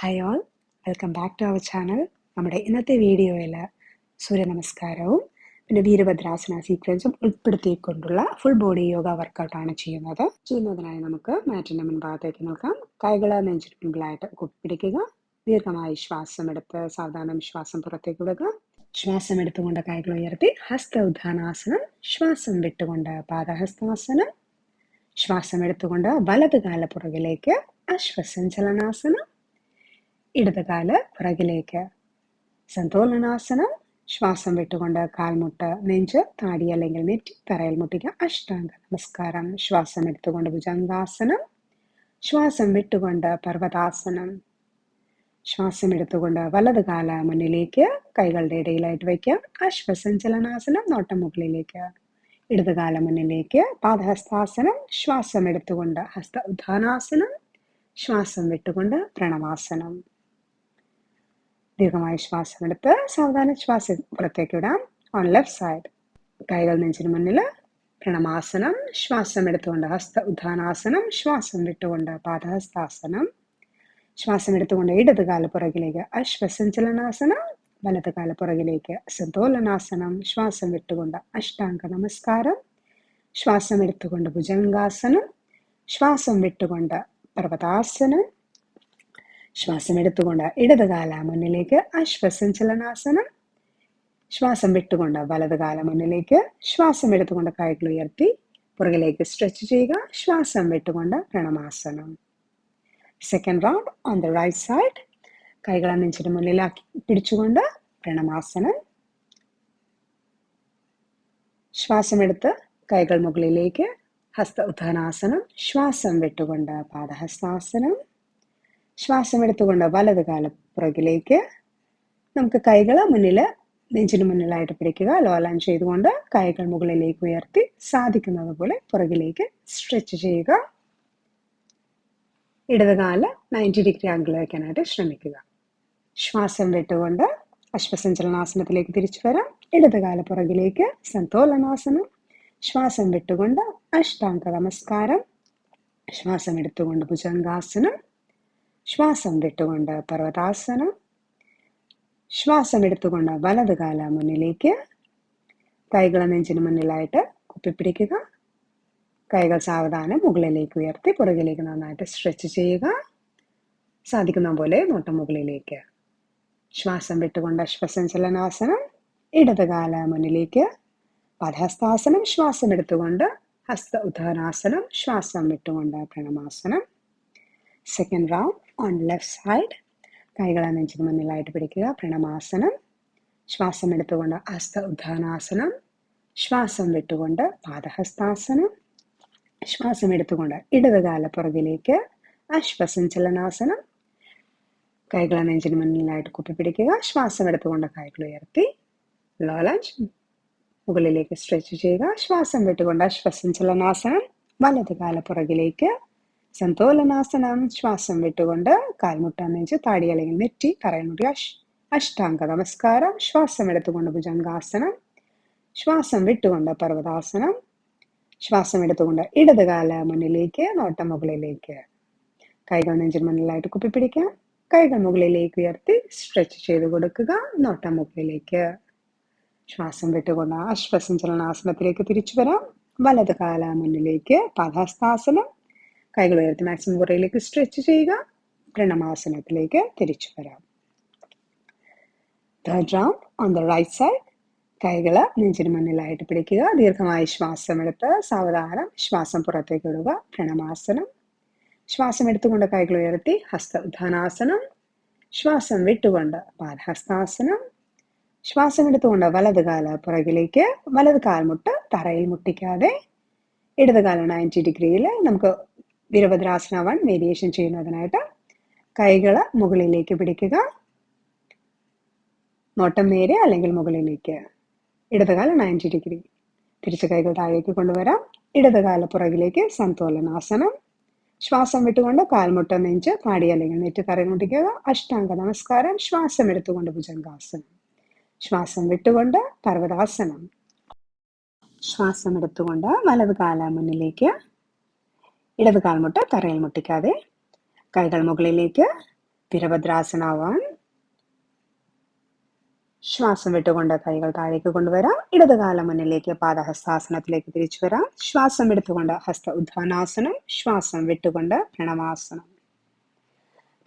Hi all, welcome back to our channel. നമ്മുടെ ഇന്നത്തെ വീഡിയോയിൽ സൂര്യനമസ്കാരവും പിന്നെ വീരഭദ്രാസന സീക്വൻസും ഉൾപ്പെടുത്തിക്കൊണ്ടുള്ള ഫുൾ ബോഡി യോഗ വർക്കൗട്ടാണ് ചെയ്യുന്നതിനായി നമുക്ക് മാറ്റിൻ്റെ മുൻഭാഗത്തേക്ക് നിൽക്കാം. കൈകൾ നെഞ്ചിന് മുൻപിലായിട്ട് കൂപ്പിടിക്കുക. ദീർഘമായി ശ്വാസം എടുത്ത് സാവധാനം ശ്വാസം പുറത്തേക്ക് വിടുക. ശ്വാസം എടുത്തുകൊണ്ട് കൈകൾ ഉയർത്തി ഹസ്ത ഉദ്ധാനാസനം. ശ്വാസം വിട്ടുകൊണ്ട് പാദഹസ്താസനം. ശ്വാസം എടുത്തുകൊണ്ട് വലത് കാല പുറകിലേക്ക് അശ്വസഞ്ചലനാസനം. ഇടതുകാല് പുറകിലേക്ക് സന്തോലനാസനം. ശ്വാസം വിട്ടുകൊണ്ട് കാൽമുട്ട് നെഞ്ച് താടി അല്ലെങ്കിൽ നെറ്റി തറയിൽ മുട്ടിക്കുക. അഷ്ടാംഗ നമസ്കാരം. ശ്വാസം എടുത്തുകൊണ്ട് ഭുജംഗാസനം. ശ്വാസം വിട്ടുകൊണ്ട് പർവ്വതാസനം. ശ്വാസം എടുത്തുകൊണ്ട് വലത് കാല മുന്നിലേക്ക് കൈകളുടെ ഇടയിലായിട്ട് വയ്ക്കുക. അശ്വസഞ്ചലനാസനം. നോട്ടം മുകളിലേക്ക്. ഇടതുകാല മുന്നിലേക്ക് പാദഹസ്താസനം. ശ്വാസം എടുത്തുകൊണ്ട് ഹസ്ത ഉദ്ധാനാസനം. ശ്വാസം വിട്ടുകൊണ്ട് പ്രണവാസനം. ദീർഘമായ ശ്വാസം എടുത്ത് സാവധാനം ശ്വാസം പുറത്തേക്ക് വിടാം. ഓൺ ലെഫ്റ്റ് സൈഡ് കൈകൾ നെഞ്ചിന് മുന്നിൽ പ്രണമാസനം. ശ്വാസം എടുത്തുകൊണ്ട് ഹസ്ത ഉദ്ധാനാസനം. ശ്വാസം വിട്ടുകൊണ്ട് പാദഹസ്താസനം. ശ്വാസം എടുത്തുകൊണ്ട് ഇടതുകാല പുറകിലേക്ക് അശ്വസഞ്ചലനാസനം. വലതുകാല പുറകിലേക്ക് സന്തോലനാസനം. ശ്വാസം വിട്ടുകൊണ്ട് അഷ്ടാംഗ നമസ്കാരം. ശ്വാസം എടുത്തുകൊണ്ട് ഭുജംഗാസനം. ശ്വാസം വിട്ടുകൊണ്ട് പർവ്വതാസനം. ശ്വാസം എടുത്തുകൊണ്ട് ഇടതുകാല മുന്നിലേക്ക് അശ്വസഞ്ചലനാസനം. ശ്വാസം വിട്ടുകൊണ്ട് വലതുകാല മുന്നിലേക്ക്. ശ്വാസം എടുത്തുകൊണ്ട് കൈകൾ ഉയർത്തി പുറകിലേക്ക് സ്ട്രെച്ച് ചെയ്യുക. ശ്വാസം വിട്ടുകൊണ്ട് പ്രണമാസനം. Second round on the right side. കൈകൾ നെഞ്ചിന് മുന്നിലാക്കി പിടിച്ചുകൊണ്ട് പ്രണമാസനം. ശ്വാസം എടുത്ത് കൈകൾ മുകളിലേക്ക് ഹസ്ത ഉദ്ധാനാസനം. ശ്വാസം വിട്ടുകൊണ്ട് പാദഹസ്താസനം. ശ്വാസം എടുത്തുകൊണ്ട് വലത് കാല പുറകിലേക്ക്. നമുക്ക് കൈകൾ നെഞ്ചിന് മുന്നിലായിട്ട് പിടിക്കുക. ലോലാൻ ചെയ്തുകൊണ്ട് കൈകൾ മുകളിലേക്ക് ഉയർത്തി സാധിക്കുന്നത് പോലെ പുറകിലേക്ക് സ്ട്രെച്ച് ചെയ്യുക. ഇടതുകാല് 90 ഡിഗ്രി ആംഗിൾ വയ്ക്കാനായിട്ട് ശ്രമിക്കുക. ശ്വാസം വിട്ടുകൊണ്ട് അശ്വസഞ്ചലനാസനത്തിലേക്ക് തിരിച്ചു വരാം. ഇടതുകാല പുറകിലേക്ക് സന്തോലനാസനം. ശ്വാസം വിട്ടുകൊണ്ട് അഷ്ടാംഗ നമസ്കാരം. ശ്വാസം എടുത്തുകൊണ്ട് ഭുജംഗാസനം. ശ്വാസം വിട്ടുകൊണ്ട് പർവ്വതാസനം. ശ്വാസം എടുത്തുകൊണ്ട് വലതുകാല മുന്നിലേക്ക്. കൈകൾ നെഞ്ചിന് മുന്നിലായിട്ട് കുപ്പിപ്പിടിക്കുക. കൈകൾ സാവധാനം മുകളിലേക്ക് ഉയർത്തി പുറകിലേക്ക് നന്നായിട്ട് സ്ട്രെച്ച് ചെയ്യുക. സാധിക്കുന്ന പോലെ നോട്ടം മുകളിലേക്ക്. ശ്വാസം വിട്ടുകൊണ്ട് അശ്വസഞ്ചലനാസനം. ഇടതുകാല മുന്നിലേക്ക് പാദഹസ്താസനം. ശ്വാസം എടുത്തുകൊണ്ട് ഹസ്ത ഉദ്ധാനാസനം. ശ്വാസം വിട്ടുകൊണ്ട് പ്രണമാസനം. Second round on left side. കൈകൾ നെഞ്ചിന് മുന്നിലായിട്ട് പിടിക്കുക. പ്രണമാസനം. ശ്വാസം എടുത്തുകൊണ്ട് ഹസ്ത ഉദ്ധാനാസനം. ശ്വാസം വിട്ടുകൊണ്ട് പാദഹസ്താസനം. ശ്വാസം എടുത്തുകൊണ്ട് ഇടതുകാല പുറകിലേക്ക് അശ്വസഞ്ചലനാസനം. കൈകൾ നെഞ്ചിന് മുന്നിലായിട്ട് കുപ്പിപ്പിടിക്കുക. ശ്വാസം എടുത്തുകൊണ്ട് കൈകൾ ഉയർത്തി ലോ ലഞ്ച് മുകളിലേക്ക് സ്ട്രെച്ച് ചെയ്യുക. ശ്വാസം വിട്ടുകൊണ്ട് അശ്വസഞ്ചലനാസനം. വലതുകാല പുറകിലേക്ക് സന്തോലനാസനം. ശ്വാസം വിട്ടുകൊണ്ട് കാൽമുട്ട നെഞ്ച് താടി അല്ലെങ്കിൽ നെറ്റി തറയിൽ മുട്ടിക്കുക. അഷ്ടാംഗ നമസ്കാരം. ശ്വാസം എടുത്തുകൊണ്ട് ഭുജംഗാസനം. ശ്വാസം വിട്ടുകൊണ്ട് പർവ്വതാസനം. ശ്വാസം എടുത്തുകൊണ്ട് ഇടതുകാല മുന്നിലേക്ക് നോട്ടം മുകളിലേക്ക്. കൈകൾ നെഞ്ചിന് മുന്നിലായിട്ട് കുപ്പിപ്പിടിക്കാം. കൈകൾ മുകളിലേക്ക് ഉയർത്തി സ്ട്രെച്ച് ചെയ്ത് കൊടുക്കുക. നോട്ടം മുകളിലേക്ക്. ശ്വാസം വിട്ടുകൊണ്ട് അശ്വസഞ്ചലനാസനത്തിലേക്ക് തിരിച്ചു വരാം. വലതുകാല മുന്നിലേക്ക് പാദഹസ്താസനം. കൈകൾ ഉയർത്തി മാക്സിമം പുറകിലേക്ക് സ്ട്രെച്ച് ചെയ്യുക. പ്രണമാസനത്തിലേക്ക് തിരിച്ചു വരാം. Third round on the right side. കൈകൾ നെഞ്ചിന് മുന്നിലായിട്ട് പിടിക്കുക. ദീർഘമായി ശ്വാസം എടുത്ത് സാവധാനം ശ്വാസം പുറത്തേക്ക് വിടുക. പ്രണമാസനം. ശ്വാസം എടുത്തുകൊണ്ട് കൈകൾ ഉയർത്തി ഹസ്ത ഉദ്ധാനാസനം. ശ്വാസം വിട്ടുകൊണ്ട് പാദഹസ്താസനം. ശ്വാസം എടുത്തുകൊണ്ട് വലതുകാല പുറകിലേക്ക്. വലത് കാൽമുട്ട് തറയിൽ മുട്ടിക്കാതെ ഇടതുകാല 90 ഡിഗ്രിയിൽ നമുക്ക് വീരഭദ്രാസന 1 വേരിയേഷൻ ചെയ്യുന്നതിനായിട്ട് കൈകൾ മുകളിലേക്ക് പിടിക്കുക. നോട്ടം നേരെ അല്ലെങ്കിൽ മുകളിലേക്ക്. ഇടതുകാല 90 ഡിഗ്രി. തിരിച്ച് കൈകൾ താഴേക്ക് കൊണ്ടുവരാം. ഇടതുകാല പുറകിലേക്ക് സന്തോലനാസനം. ശ്വാസം വിട്ടുകൊണ്ട് കാൽമുട്ട നെഞ്ച് താടി അല്ലെങ്കിൽ നെറ്റ് തറയിൽ മുട്ടിക്കുക. അഷ്ടാംഗ നമസ്കാരം. ശ്വാസം എടുത്തുകൊണ്ട് ഭുജംഗാസനം. ശ്വാസം വിട്ടുകൊണ്ട് പർവ്വതാസനം. ശ്വാസം എടുത്തുകൊണ്ട് വലത് കാല മുന്നിലേക്ക്. ഇടത് കാൽമുട്ട് തറയിൽ മുട്ടിക്കാതെ കൈകൾ മുകളിലേക്ക്. വീരഭദ്രാസന 1. ശ്വാസം വിട്ടുകൊണ്ട് കൈകൾ താഴേക്ക് കൊണ്ടുവരാം. ഇടത് കാലം മുന്നിലേക്ക് പാദഹസ്താസനത്തിലേക്ക് തിരിച്ചു വരാം. ശ്വാസം എടുത്തുകൊണ്ട് ഹസ്ത ഉദ്ധാനാസനം. ശ്വാസം വിട്ടുകൊണ്ട് പ്രണമാസനം.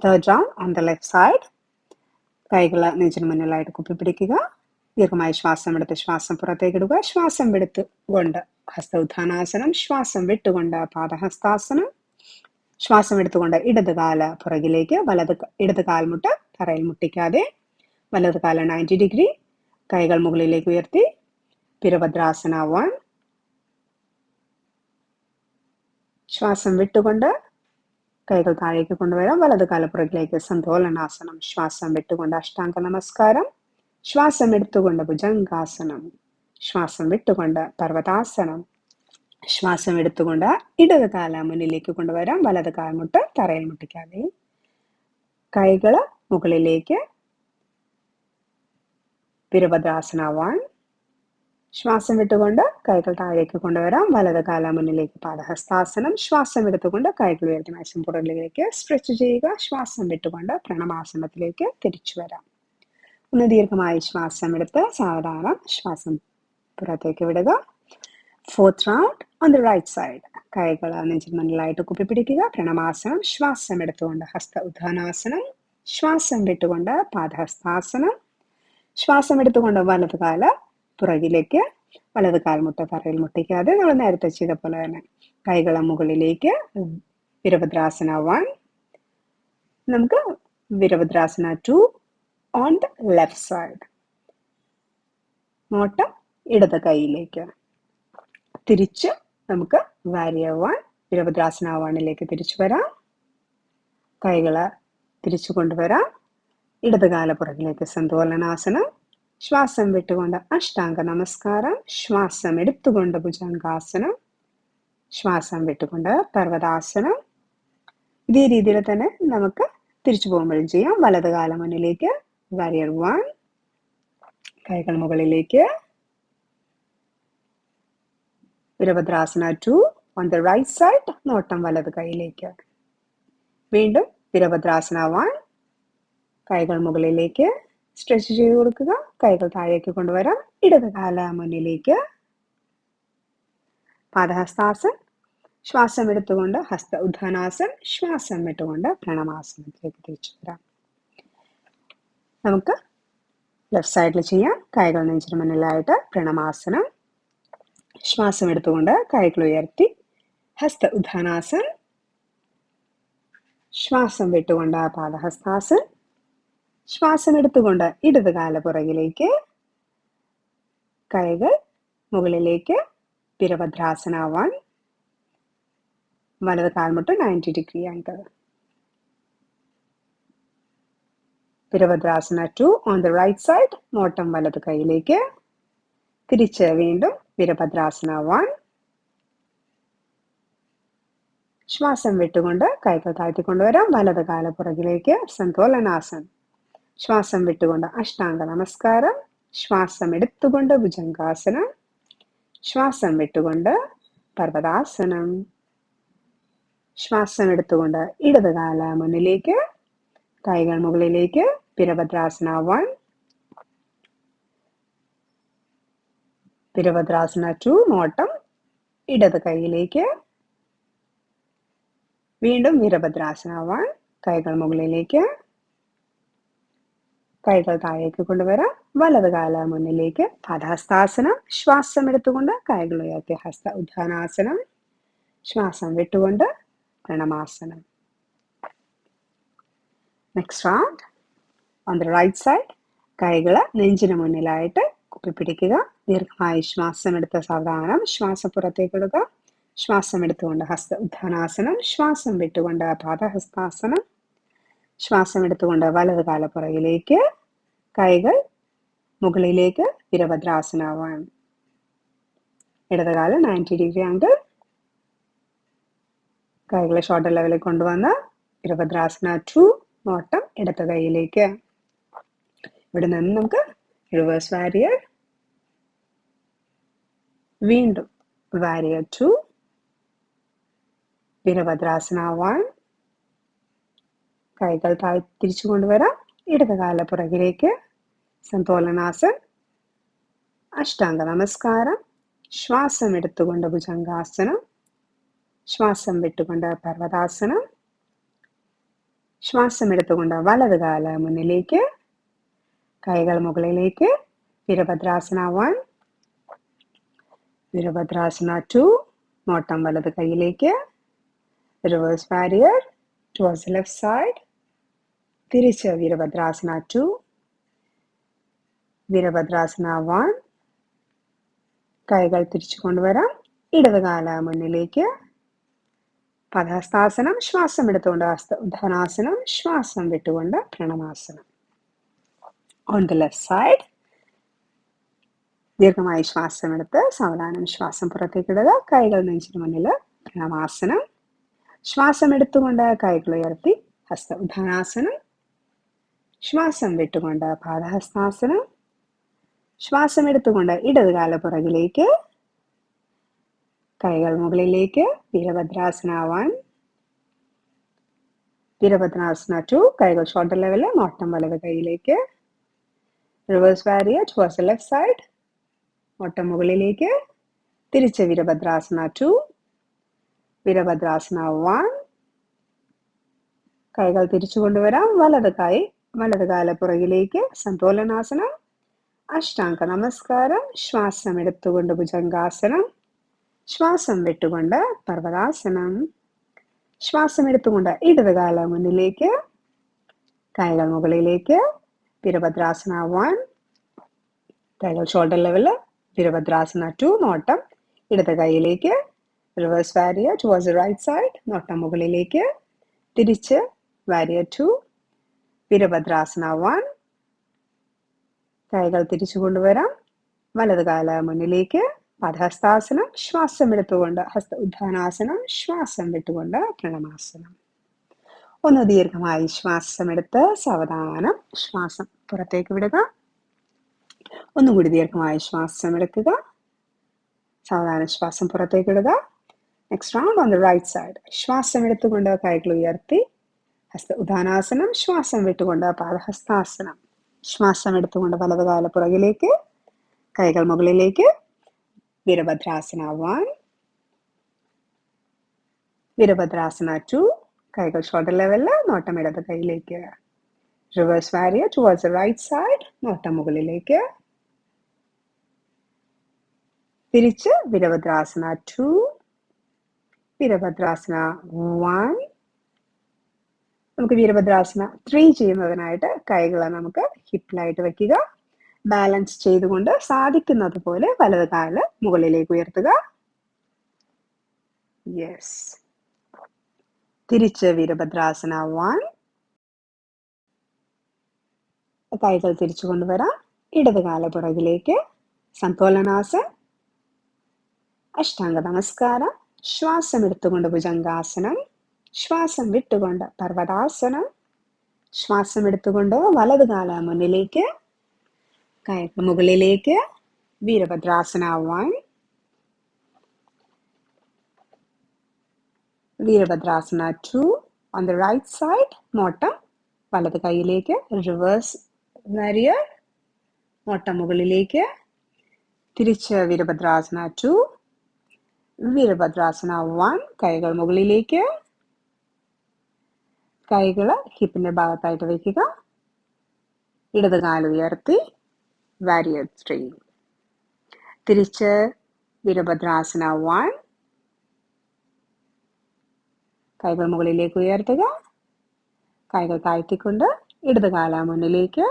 Third round on the left side. കൈകൾ നെഞ്ചിന് മുന്നിലായിട്ട് കുപ്പിപ്പിടിക്കുക. ദീർഘമായി ശ്വാസം എടുത്ത് ശ്വാസം പുറത്തേക്ക് ഇടുക. ശ്വാസം എടുത്തുകൊണ്ട് ഹസ്ത ഉദ്ധാനാസനം. ശ്വാസം വിട്ടുകൊണ്ട് പാദഹസ്താസനം. ശ്വാസം എടുത്തുകൊണ്ട് ഇടത് കാല് പുറകിലേക്ക്, ഇടത് കാൽമുട്ട് തറയിൽ മുട്ടിക്കാതെ, വലത് കാല് 90 ഡിഗ്രി, കൈകൾ മുകളിലേക്ക് ഉയർത്തി. വീരഭദ്രാസന 1. ശ്വാസം വിട്ടുകൊണ്ട് കൈകൾ താഴേക്ക് കൊണ്ടുവരാം. വലത് കാല് പുറകിലേക്ക്, സന്തോലനാസനം. ശ്വാസം വിട്ടുകൊണ്ട് അഷ്ടാംഗ നമസ്കാരം. ശ്വാസം എടുത്തുകൊണ്ട് ഭുജംഗാസനം. ശ്വാസം വിട്ടുകൊണ്ട് പർവ്വതാസനം. ശ്വാസം എടുത്തുകൊണ്ട് ഇടത് കാല മുന്നിലേക്ക് കൊണ്ടുവരാം. വലത് കാൽമുട്ട് തറയിൽ മുട്ടിക്കാതെ, കൈകൾ മുകളിലേക്ക്. വീരഭദ്രാസന 1. ശ്വാസം വിട്ടുകൊണ്ട് കൈകൾ താഴേക്ക് കൊണ്ടുവരാം. വലത് കാല മുന്നിലേക്ക് പാദഹസ്താസനം. ശ്വാസം എടുത്തുകൊണ്ട് കൈകൾ ഉയർത്തി മേശം പുറകിലേക്ക് സ്ട്രെച്ച് ചെയ്യുക. ശ്വാസം വിട്ടുകൊണ്ട് പ്രണമാസനത്തിലേക്ക് തിരിച്ചു വരാം. ഒന്ന് ദീർഘമായി ശ്വാസം എടുത്ത് സാവധാനം ശ്വാസം പുറത്തേക്ക് വിടുക. Fourth round on the right side. കൈകൾ നെഞ്ചിന് മുന്നിലായിട്ട് കുപ്പിപ്പിടിക്കുക. പ്രണമാസനം. ശ്വാസം എടുത്തുകൊണ്ട് ഹസ്ത ഉദ്ധാനാസനം. ശ്വാസം വിട്ടുകൊണ്ട് പാദഹസ്താസനം. ശ്വാസം എടുത്തുകൊണ്ട് വലത് കാല് പുറകിലേക്ക്, വലത് കാൽമുട്ട തറയിൽ മുട്ടിക്കാതെ, നമ്മൾ നേരത്തെ ചെയ്ത പോലെ തന്നെ കൈകളെ മുകളിലേക്ക്. വീരഭദ്രാസന 1. നമുക്ക് Virabhadrasana 2 on the left side. നോട്ടം ഇടത് കൈയിലേക്ക്. തിരിച്ച് നമുക്ക് വാരിയർ 1, വീരഭദ്രാസന 1ലേക്ക് തിരിച്ചു വരാം. കൈകള് തിരിച്ചു കൊണ്ടുവരാം. ഇടത് കാല പുറകിലേക്ക് സന്തോലനാസനം. ശ്വാസം വിട്ടുകൊണ്ട് അഷ്ടാംഗ നമസ്കാരം. ശ്വാസം എടുത്തുകൊണ്ട് ഭുജംഗാസനം. ശ്വാസം വിട്ടുകൊണ്ട് പർവ്വതാസനം. ഇതേ രീതിയിൽ തന്നെ നമുക്ക് തിരിച്ചു പോകുമ്പോഴും ചെയ്യാം. വലത് കാല മുന്നിലേക്ക്, വാരിയർ 1. കൈകൾ മുകളിലേക്ക്. Virabhadrasana 2 on the right side. നോട്ടം വലത് കൈയിലേക്ക്. വീണ്ടും വീരഭദ്രാസന 1. കൈകൾ മുകളിലേക്ക് സ്ട്രെച്ച് ചെയ്ത് കൊടുക്കുക. കൈകൾ താഴേക്ക് കൊണ്ടുവരാം. ഇടത് കാല മുന്നിലേക്ക്, പാദഹസ്താസൻ. ശ്വാസം എടുത്തുകൊണ്ട് ഹസ്ത ഉദ്ധാനാസൻ. ശ്വാസം വിട്ടുകൊണ്ട് പ്രണമാസനത്തിലേക്ക് തിരിച്ചു വരാം. നമുക്ക് ലെഫ്റ്റ് സൈഡിൽ ചെയ്യാം. കൈകൾ നെഞ്ചിന് മുന്നിലായിട്ട് പ്രണമാസനം. ശ്വാസം എടുത്തുകൊണ്ട് കൈകൾ ഉയർത്തി ഹസ്ത ഉദ്ധാനാസൻ. ശ്വാസം വിട്ടുകൊണ്ട് പാദഹസ്താസൻ. ശ്വാസം എടുത്തുകൊണ്ട് ഇടത് കാല പുറകിലേക്ക്, കൈകൾ മുകളിലേക്ക്. വീരഭദ്രാസന 1. വലത് കാൽമുട്ട് 90 ഡിഗ്രി ആംഗിൾ. വീരഭദ്രാസന 2 ഓൺ ദ റൈറ്റ് സൈഡ്. നോട്ടം വലത് കൈയിലേക്ക്. തിരിച്ച് വീണ്ടും വീരഭദ്രാസന 1. ശ്വാസം വിട്ടുകൊണ്ട് കൈകൾ താഴ്ത്തി കൊണ്ടുവരാം. വലത് കാല പുറകിലേക്ക്, സന്തോലനാസൻ. ശ്വാസം വിട്ടുകൊണ്ട് അഷ്ടാംഗ നമസ്കാരം. ശ്വാസം എടുത്തുകൊണ്ട് ഭുജംഗാസനം. ശ്വാസം വിട്ടുകൊണ്ട് പർവ്വതാസനം. ശ്വാസം എടുത്തുകൊണ്ട് ഇടത് കാല മുന്നിലേക്ക്, കൈകൾ മുകളിലേക്ക്. വീരഭദ്രാസന 1. വീരഭദ്രാസന 2. നോട്ടം ഇടത് കൈയിലേക്ക്. വീണ്ടും വീരഭദ്രാസന 1. കൈകൾ മുകളിലേക്ക്. കൈകൾ താഴേക്ക് കൊണ്ടുവരാം. വലത് കാല മുന്നിലേക്ക്, പാദഹസ്താസനം. ശ്വാസം എടുത്തുകൊണ്ട് കൈകൾ ഉയർത്തി ഹസ്ത ഉദ്ധാനാസനം. ശ്വാസം വിട്ടുകൊണ്ട് പ്രണമാസനം. Next round on the right side. കൈകൾ നെഞ്ചിന് മുന്നിലായിട്ട് കുപ്പിപ്പിടിക്കുക. ദീർഘമായി ശ്വാസം എടുത്ത സാവധാനം ശ്വാസം പുറത്തേക്ക് ഇടുക. ശ്വാസം എടുത്തുകൊണ്ട് ഹസ്ത ഉദ്ധാനാസനം. ശ്വാസം വിട്ടുകൊണ്ട് പാദഹസ്താസനം. ശ്വാസം എടുത്തുകൊണ്ട് വലത് കാല പുറകിലേക്ക്, കൈകൾ മുകളിലേക്ക്. വീരഭദ്രാസന 1. ഇടത് കാല് 90 ഡിഗ്രി ആംഗിൾ. കൈകളെ ഷോൾഡർ ലെവലിൽ കൊണ്ടുവന്ന് വീരഭദ്രാസന 2. നോട്ടം ഇടത് കൈയിലേക്ക്. ഇവിടെ നിന്ന് നമുക്ക് റിവേഴ്സ് വാരിയർ. വീണ്ടും വാരിയർ 2. വീരഭദ്രാസന 1. കൈകൾ തിരിച്ചു കൊണ്ടുവരാം. ഇടത് കാല പുറകിലേക്ക്. സന്തോലനാസൻ. അഷ്ടാംഗ നമസ്കാരം. ശ്വാസം എടുത്തുകൊണ്ട് ഭുജംഗാസനം. ശ്വാസം വിട്ടുകൊണ്ട് പർവ്വതാസനം. ശ്വാസം എടുത്തുകൊണ്ട് വലത് കാല മുന്നിലേക്ക്. കൈകൾ മുകളിലേക്ക്. വീരഭദ്രാസന 1, വീരഭദ്രാസന 2, നോട്ടം വലത് കൈയിലേക്ക്. Reverse warrior towards the left side. തിരിച്ച് വീരഭദ്രാസന 2, വീരഭദ്രാസന 1. കൈകൾ തിരിച്ചു കൊണ്ടുവരാം. ഇടത് കാല മുന്നിലേക്ക്. പദഹസ്താസനം. ശ്വാസം എടുത്തുകൊണ്ട് ഉദ്ധാനാസനം. ശ്വാസം വിട്ടുകൊണ്ട് പ്രണമാസനം. On the left side. ദീർഘമായി ശ്വാസം എടുത്ത് സാവധാനം ശ്വാസം പുറത്തേക്ക് ഇടുക. കൈകൾ നെഞ്ചിന് മുന്നിൽ. പ്രണമാസനം. ശ്വാസം എടുത്തുകൊണ്ട് കൈകൾ ഉയർത്തി ഹസ്ത ഉദ്ധാനാസനം. ശ്വാസം വിട്ടുകൊണ്ട് പാദഹസ്താസനം. ശ്വാസം എടുത്തുകൊണ്ട് ഇടത് കാല പുറകിലേക്ക്. കൈകൾ മുകളിലേക്ക്. വീരഭദ്രാസന 1, വീരഭദ്രാസന 2. കൈകൾ ഷോൾഡർ ലെവല്. നോട്ടം വലത് കൈയിലേക്ക്. Reverse warrior towards the left side. നോട്ടം മുകളിലേക്ക്. തിരിച്ച് വീരഭദ്രാസന 2, വീരഭദ്രാസന 1. കൈകൾ തിരിച്ചു കൊണ്ടുവരാം. വലത് കാല പുറകിലേക്ക്. സന്തോലനാസനം. അഷ്ടാംഗ നമസ്കാരം. ശ്വാസം എടുത്തുകൊണ്ട് ഭുജംഗാസനം. ശ്വാസം വിട്ടുകൊണ്ട് പർവ്വതാസനം. ശ്വാസം എടുത്തുകൊണ്ട് ഇടത് കാല മുന്നിലേക്ക്. കൈകൾ മുകളിലേക്ക്. വീരഭദ്രാസന 1, കൈകൾ ഷോൾഡർ ലെവല്. വീരഭദ്രാസന 2. നോട്ടം ഇടത് കൈയിലേക്ക്. Reverse warrior towards the right side. നോട്ടം മുകളിലേക്ക്. തിരിച്ച് വാരിയർ 2, വീരഭദ്രാസന 1. കൈകൾ തിരിച്ചു കൊണ്ടുവരാം. വലത് കാല മുന്നിലേക്ക്. പദഹസ്താസനം. ശ്വാസം എടുത്തുകൊണ്ട് ഹസ്ത ഉദ്ധാനാസനം. ശ്വാസം വിട്ടുകൊണ്ട് പ്രണമാസനം. ഒന്ന് ദീർഘമായി ശ്വാസം എടുത്ത് സാവധാനം ശ്വാസം പുറത്തേക്ക് വിടുക. ഒന്നുകൂടി ദീർഘമായി ശ്വാസം എടുക്കുക. സാവധാനം ശ്വാസം പുറത്തേക്ക് ഇടുക. Next round on the right side. ശ്വാസം എടുത്തുകൊണ്ട് കൈകൾ ഉയർത്തി ഹസ്ത ഉദ്ധാനാസനം. ശ്വാസം വിട്ടുകൊണ്ട് പാദഹസ്താസനം. ശ്വാസം എടുത്തുകൊണ്ട് വലത് കാല പുറകിലേക്ക്. കൈകൾ മുകളിലേക്ക്. വീരഭദ്രാസന 1, വീരഭദ്രാസന 2. കൈകൾ ഷോൾഡർ ലെവലില്. നോട്ടം ഇടത് കൈയിലേക്ക്. Reverse warrior towards the right side. നോട്ടം മുകളിലേക്ക്. തിരിച്ച് വീരഭദ്രാസന 2, വീരഭദ്രാസന 1. നമുക്ക് വീരഭദ്രാസന 3 ചെയ്യുന്നതിനായിട്ട് കൈകളെ നമുക്ക് ഹിപ്പിലായിട്ട് വെക്കുക. ബാലൻസ് ചെയ്തുകൊണ്ട് സാധിക്കുന്നത് പോലെ വലത് കാല് മുകളിലേക്ക് ഉയർത്തുക. യെസ്. തിരിച്ച് വീരഭദ്രാസന 1. കൈകൾ തിരിച്ചു കൊണ്ടുവരാം. ഇടത് കാല പുറകിലേക്ക്. സന്തോലനാസൻ. അഷ്ടാംഗ നമസ്കാരം. ശ്വാസം എടുത്തുകൊണ്ട് ഭുജംഗാസനം. ശ്വാസം വിട്ടുകൊണ്ട് പർവ്വതാസനം. ശ്വാസം എടുത്തുകൊണ്ട് വലത് കാല മുന്നിലേക്ക്. കൈകൾ മുകളിലേക്ക്. Virabhadrasana 1, Virabhadrasana 2. On the right side. നോട്ടം വലത് കൈയിലേക്ക്. റിവേഴ്സ് വാരിയർ. നോട്ടം മുകളിലേക്ക്. തിരിച്ച് വീരഭദ്രാസന 2, വീരഭദ്രാസന 1. കൈകൾ മുകളിലേക്ക്. കൈകൾ ഹിപ്പിന്റെ ഭാഗത്തായിട്ട് വയ്ക്കുക. ഇടത് കാല് ഉയർത്തി വാരിയർ 3. തിരിച്ച് വീരഭദ്രാസന 1. കൈകൾ മുകളിലേക്ക് ഉയർത്തുക. കൈകൾ താഴ്ത്തിക്കൊണ്ട് ഇടത് കാല മുന്നിലേക്ക്.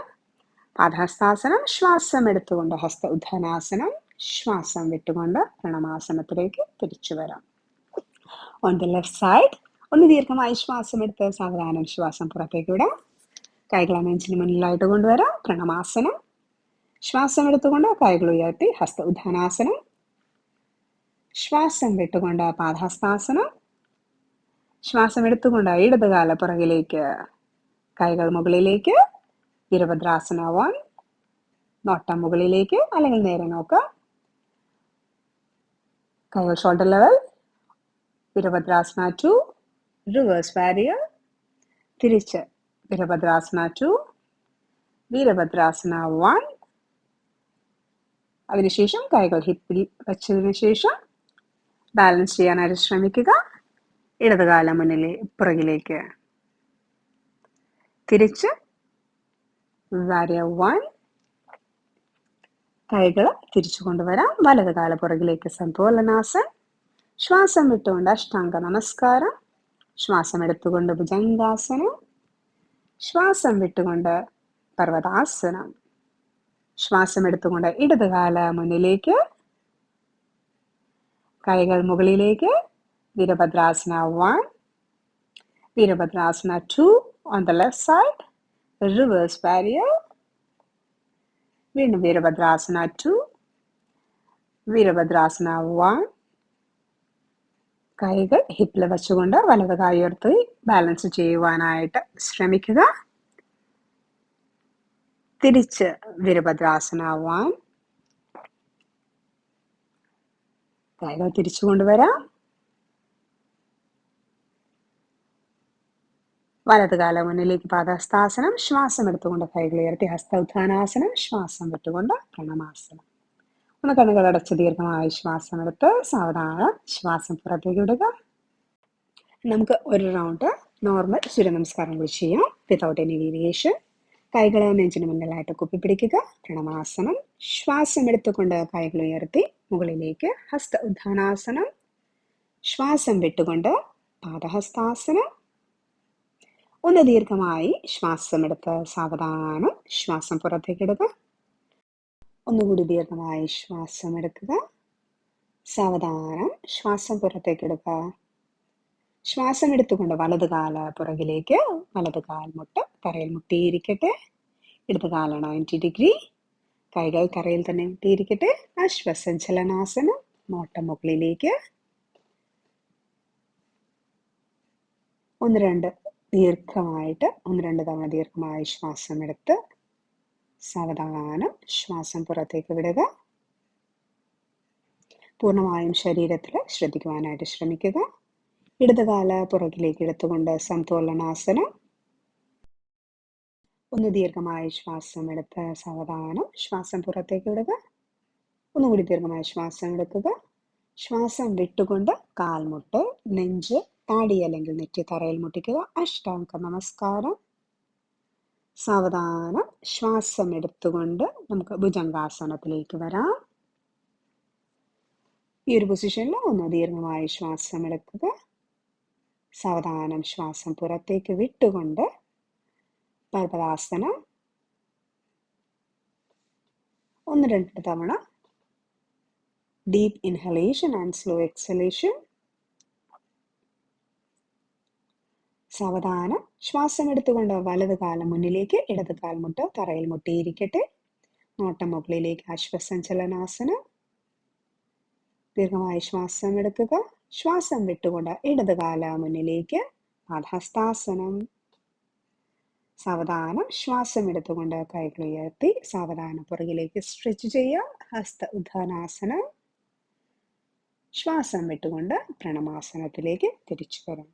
പാദഹസ്താസനം. ശ്വാസം എടുത്തുകൊണ്ട് ഹസ്ത ഉദ്ധാനാസനം. ശ്വാസം വിട്ടുകൊണ്ട് പ്രണമാസനത്തിലേക്ക് തിരിച്ചു വരാം. On the left side. ഒന്ന് ദീർഘമായി ശ്വാസം എടുത്ത് സാവധാനം ശ്വാസം പുറത്തേക്ക് വിടാം. കൈകളെ നെഞ്ചിന് മുന്നിലായിട്ട് കൊണ്ടുവരാം. പ്രണമാസനം. ശ്വാസം എടുത്തുകൊണ്ട് കൈകൾ ഉയർത്തി ഹസ്ത ഉദ്ധാനാസനം. ശ്വാസം വിട്ടുകൊണ്ട് പാദഹസ്താസനം. ശ്വാസം എടുത്തുകൊണ്ട് ഇടത് കാല പുറകിലേക്ക്. കൈകൾ മുകളിലേക്ക്. വീരഭദ്രാസന 1. നോട്ടം മുകളിലേക്ക് അല്ലെങ്കിൽ നേരെ നോക്കുക. കൈകൾ shoulder level. Virabhadrasana 2, reverse Warrier. തിരിച്ച് വീരഭദ്രാസന 2, വീരഭദ്രാസന 1. അതിനുശേഷം കൈകൾ ഹിപ്പിൽ വെച്ചതിന് ശേഷം ബാലൻസ് ചെയ്യാനായിട്ട് ശ്രമിക്കുക. ഇടതുകാലം പുറകിലേക്ക് തിരിച്ച് വാരിയർ 1. കൈകൾ തിരിച്ചു കൊണ്ടുവരാം. വലത് കാല പുറകിലേക്ക് സന്തോലനാസൻ. ശ്വാസം വിട്ടുകൊണ്ട് അഷ്ടാംഗ നമസ്കാരം. ശ്വാസം എടുത്തുകൊണ്ട് ഭുജംഗാസനം. ശ്വാസം വിട്ടുകൊണ്ട് പർവ്വതാസനം. ശ്വാസം എടുത്തുകൊണ്ട് ഇടതുകാല മുന്നിലേക്ക്, കൈകൾ മുകളിലേക്ക്. Virabhadrasana 1, Virabhadrasana 2 on the left side, reverse warrior. വീണ്ടും വീരഭദ്രാസന 2, വീരഭദ്രാസന 1. കൈകൾ ഹിപ്പിൽ വെച്ചുകൊണ്ട് വലത് കൈ ഉയർത്തി ബാലൻസ് ചെയ്യുവാനായിട്ട് ശ്രമിക്കുക. തിരിച്ച് വീരഭദ്രാസന 1. കൈകൾ തിരിച്ചു കൊണ്ടുവരാം. വലത് കാല മുന്നിലേക്ക് പാദഹസ്താസനം. ശ്വാസം എടുത്തുകൊണ്ട് കൈകൾ ഉയർത്തി ഹസ്തോത്ഥാനാസനം. ശ്വാസം വിട്ടുകൊണ്ട് പ്രണമാസനം. ഒന്ന് കണ്ണുകൾ അടച്ച് ദീർഘമായി ശ്വാസം എടുത്ത് സാവധാനം ശ്വാസം പുറത്തേക്ക് വിടുക. നമുക്ക് ഒരു റൗണ്ട് നോർമൽ സൂര്യനമസ്കാരം കൂടി ചെയ്യാം, വിതൗട്ട് എനി വേരിയേഷൻ. കൈകൾ നെഞ്ചിന് മുന്നിലായിട്ട് കുപ്പിപ്പിടിക്കുക. പ്രണമാസനം. ശ്വാസം എടുത്തുകൊണ്ട് കൈകൾ ഉയർത്തി മുകളിലേക്ക് ഹസ്ത ഉദ്ധാനാസനം. ശ്വാസം വിട്ടുകൊണ്ട് പാദഹസ്താസനം. ഒന്ന് ദീർഘമായി ശ്വാസം എടുത്ത് സാവധാനം ശ്വാസം പുറത്തേക്ക് ഇടുക. ഒന്നുകൂടി ദീർഘമായി ശ്വാസം എടുക്കുക. സാവധാനം ശ്വാസം പുറത്തേക്ക് എടുക്കുക. ശ്വാസം എടുത്തുകൊണ്ട് വലത് കാല പുറകിലേക്ക്, വലത് കാൽമുട്ട് തറയിൽ മുട്ടിയിരിക്കട്ടെ. ഇടത് കാല 90 ഡിഗ്രി. കൈകൾ തറയിൽ തന്നെ മുട്ടിയിരിക്കട്ടെ. അശ്വസഞ്ചലനാസനം. നോട്ടം മുകളിലേക്ക്. ഒന്ന് രണ്ട് തവണ ദീർഘമായി ശ്വാസം എടുത്ത് സാവധാനം ശ്വാസം പുറത്തേക്ക് വിടുക. പൂർണ്ണമായും ശരീരത്തിൽ ശ്രദ്ധിക്കുവാനായിട്ട് ശ്രമിക്കുക. ഇടതുകാല പുറകിലേക്ക് എടുത്തുകൊണ്ട് സന്തോലനാസനം. ഒന്ന് ദീർഘമായി ശ്വാസം എടുത്ത് സാവധാനം ശ്വാസം പുറത്തേക്ക് വിടുക. ഒന്നുകൂടി ദീർഘമായി ശ്വാസം എടുക്കുക. ശ്വാസം വിട്ടുകൊണ്ട് കാൽമുട്ട്, നെഞ്ച്, താടി അല്ലെങ്കിൽ നെറ്റി തറയിൽ മുട്ടിക്കുക. അഷ്ടാംഗ നമസ്കാരം. സാവധാനം ശ്വാസം എടുത്തുകൊണ്ട് നമുക്ക് ഭുജംഗാസനത്തിലേക്ക് വരാം. ഈ ഒരു പൊസിഷനിൽ ഒന്ന് ദീർഘമായി ശ്വാസം എടുക്കുക. സാവധാനം ശ്വാസം പുറത്തേക്ക് വിട്ടുകൊണ്ട് പർവ്വതാസനം. ഒന്ന് രണ്ട് തവണ deep inhalation and slow exhalation. സാവധാനം ശ്വാസം എടുത്തുകൊണ്ട് വലത് കാലം മുന്നിലേക്ക്, ഇടത് കാൽമുട്ട് തറയിൽ മുട്ടിയിരിക്കട്ടെ. നോട്ടം മുകളിലേക്ക് അശ്വസഞ്ചലനാസനം. ദീർഘമായി ശ്വാസം എടുക്കുക. ശ്വാസം വിട്ടുകൊണ്ട് ഇടത് കാല മുന്നിലേക്ക് പാദഹസ്താസനം. സാവധാനം ശ്വാസം എടുത്തുകൊണ്ട് കൈകൾ ഉയർത്തി സാവധാനം പുറകിലേക്ക് സ്ട്രെച്ച് ചെയ്യാം. ഹസ്ത ഉദ്ധാനാസനം. ശ്വാസം വിട്ടുകൊണ്ട് പ്രണമാസനത്തിലേക്ക് തിരിച്ചു വരാം.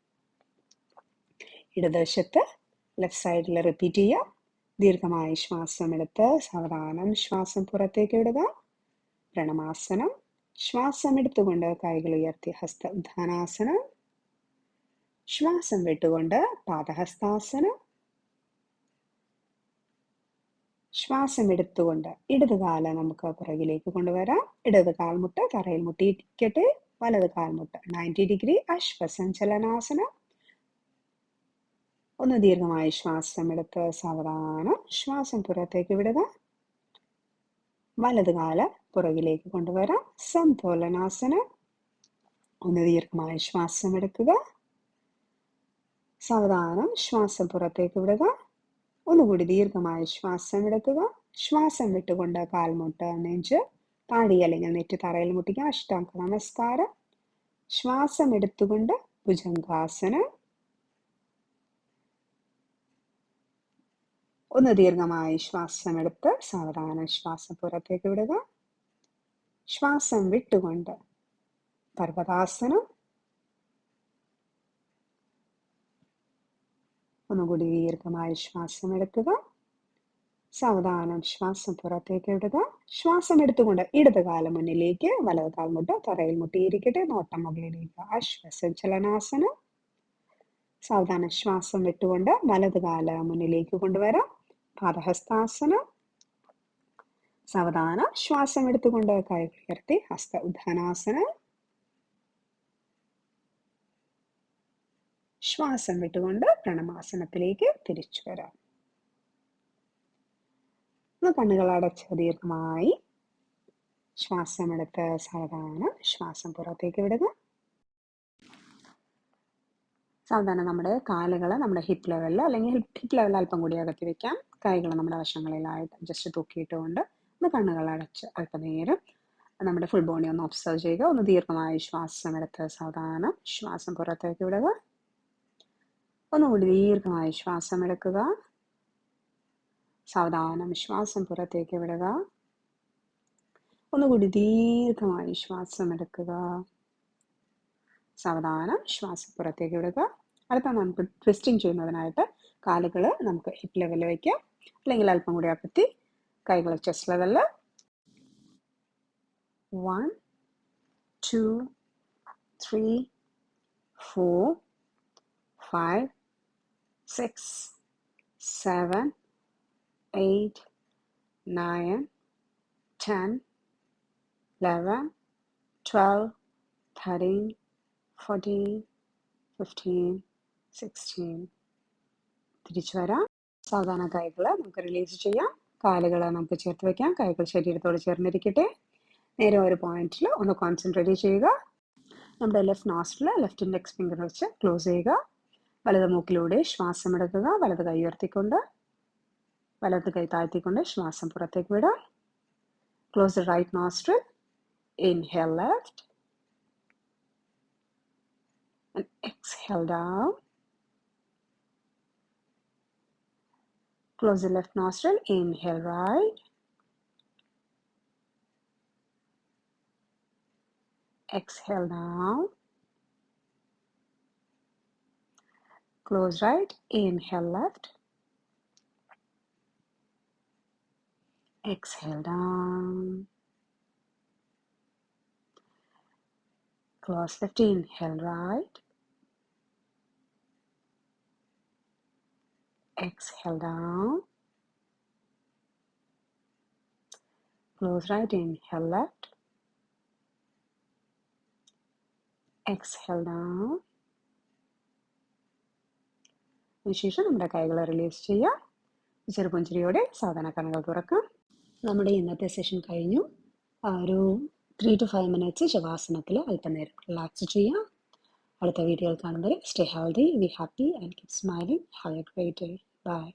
ഇടതുവശത്ത് ലെഫ്റ്റ് സൈഡിൽ റിപ്പീറ്റ് ചെയ്യാം. ദീർഘമായി ശ്വാസം എടുത്ത് സാവധാനം ശ്വാസം പുറത്തേക്ക് വിടുക. പ്രണമാസനം. ശ്വാസം എടുത്തുകൊണ്ട് കൈകൾ ഉയർത്തി ഹസ്ത ഉദ്ധാനാസനം. ശ്വാസം വിട്ടുകൊണ്ട് പാദഹസ്താസനം. ശ്വാസം എടുത്തുകൊണ്ട് ഇടതുകാല നമുക്ക് പുറകിലേക്ക് കൊണ്ടുവരാം. ഇടത് കാൽമുട്ട് തറയിൽ മുട്ടിയിരിക്കട്ടെ. വലത് കാൽമുട്ട് 90 ഡിഗ്രി അശ്വസഞ്ചലനാസനം. ഒന്ന് ദീർഘമായി ശ്വാസം എടുത്ത് സാവധാനം ശ്വാസം പുറത്തേക്ക് വിടുക. വലത് കാല പുറകിലേക്ക് കൊണ്ടുവരാം. സന്തോലനാസനം. ഒന്ന് ദീർഘമായി ശ്വാസം എടുക്കുക. സാവധാനം ശ്വാസം പുറത്തേക്ക് വിടുക. ഒന്നുകൂടി ദീർഘമായി ശ്വാസം എടുക്കുക. ശ്വാസം വിട്ടുകൊണ്ട് കാൽമുട്ട്, നെഞ്ച്, താടി അല്ലെങ്കിൽ നെറ്റ് തറയിൽ മുട്ടിക്കുക. അഷ്ടാംഗ നമസ്കാരം. ശ്വാസം എടുത്തുകൊണ്ട് ഭുജംഗാസനം. ഒന്ന് ദീർഘമായി ശ്വാസം എടുത്ത് സാവധാനം ശ്വാസം പുറത്തേക്ക് വിടുക. ശ്വാസം വിട്ടുകൊണ്ട് പർവ്വതാസനം. ഒന്നുകൂടി ദീർഘമായ ശ്വാസം എടുക്കുക. സാവധാനം ശ്വാസം പുറത്തേക്ക് വിടുക. ശ്വാസം എടുത്തുകൊണ്ട് ഇടത് കാലം മുന്നിലേക്ക്, വലത് കാൽ മുട്ട് തറയിൽ മുട്ടിയിരിക്കട്ടെ. നോട്ടം മുകളിലേക്ക്. അശ്വസഞ്ചലനാസനം. സാവധാനം ശ്വാസം വിട്ടുകൊണ്ട് വലത് കാല് മുന്നിലേക്ക് കൊണ്ടുവരാം. പാദഹസ്താസനം. സാവധാനം ശ്വാസം എടുത്തുകൊണ്ട് കൈകൾ ഉയർത്തി ഹസ്ത ഉദ്ധാനാസനം. ശ്വാസം വിട്ടുകൊണ്ട് പ്രണമാസനത്തിലേക്ക് തിരിച്ചു വരാം. കണ്ണുകൾ അടച്ച് ദീർഘമായി ശ്വാസമെടുത്ത് സാവധാനം ശ്വാസം പുറത്തേക്ക് വിടുക. സാവധാനം നമ്മുടെ കാലുകൾ നമ്മുടെ ഹിപ്പ് ലെവലിൽ അല്ലെങ്കിൽ ഹിപ്പ് ലെവലിൽ അല്പം കൂടി അകത്തി വെക്കാം. കൈകൾ നമ്മുടെ വശങ്ങളിലായിട്ട് ജസ്റ്റ് തൂക്കിയിട്ടുകൊണ്ട് കണ്ണുകൾ അടച്ച് അല്പനേരം നമ്മുടെ ഫുൾ ബോഡി ഒന്ന് ഒബ്സർവ് ചെയ്യുക. ഒന്ന് ദീർഘമായി ശ്വാസം എടുത്ത് സാവധാനം ശ്വാസം പുറത്തേക്ക് വിടുക. ഒന്നുകൂടി ദീർഘമായി ശ്വാസം എടുക്കുക. സാവധാനം ശ്വാസം പുറത്തേക്ക് വിടുക. ഒന്നുകൂടി ദീർഘമായി ശ്വാസം എടുക്കുക. സാവധാനം ശ്വാസം പുറത്തേക്ക് വിടുക. അടുത്ത നമുക്ക് ട്വിസ്റ്റിംഗ് ചെയ്യുന്നതിനായിട്ട് കാലുകൾ നമുക്ക് ഹിപ്പ് ലെവലിൽ വയ്ക്കാം, അല്ലെങ്കിൽ അല്പം കൂടി അകത്തി കൈകൾ ചെസ്റ്റ് ലെവലിൽ. 1 2 3 4 5 6 7 8 9 10 11 12 13 14 15 16. തിരിച്ചു വരാം. സാധാരണ കൈകൾ നമുക്ക് റിലീസ് ചെയ്യാം. കാലുകൾ നമുക്ക് ചേർത്ത് വയ്ക്കാം. കൈകൾ ശരീരത്തോട് ചേർന്നിരിക്കട്ടെ. നേരെ ഒരു പോയിന്റിൽ ഒന്ന് കോൺസെൻട്രേറ്റ് ചെയ്യുക. നമ്മുടെ left nostril left index finger വെച്ച് ക്ലോസ് ചെയ്യുക. വലത് മൂക്കിലൂടെ ശ്വാസം എടുക്കുക. വലത് കൈ ഉയർത്തിക്കൊണ്ട് വലത് കൈ താഴ്ത്തിക്കൊണ്ട് ശ്വാസം പുറത്തേക്ക് വിടുക. Close the right nostril. Inhale left and exhale down. Close the left nostril. Inhale right. Exhale down. Close right. Inhale left. Exhale down. Close left. Inhale right. Exhale down. Close right. Inhale left. Exhale down. അതിനുശേഷം നമ്മുടെ കൈകളെ release ചെയ്യാം. ചെറുപുഞ്ചിരിയോടെ സാധാരണ കണ്ണുകൾ തുറക്കാം. നമ്മുടെ ഇന്നത്തെ session കഴിഞ്ഞു. ഒരു 3 to 5 minutes ശവാസനത്തിൽ അല്പനേരം റിലാക്സ് ചെയ്യാം. അടുത്ത വീഡിയോയിൽ കാണുമ്പോൾ stay healthy, be happy and keep smiling. Have a great day. By.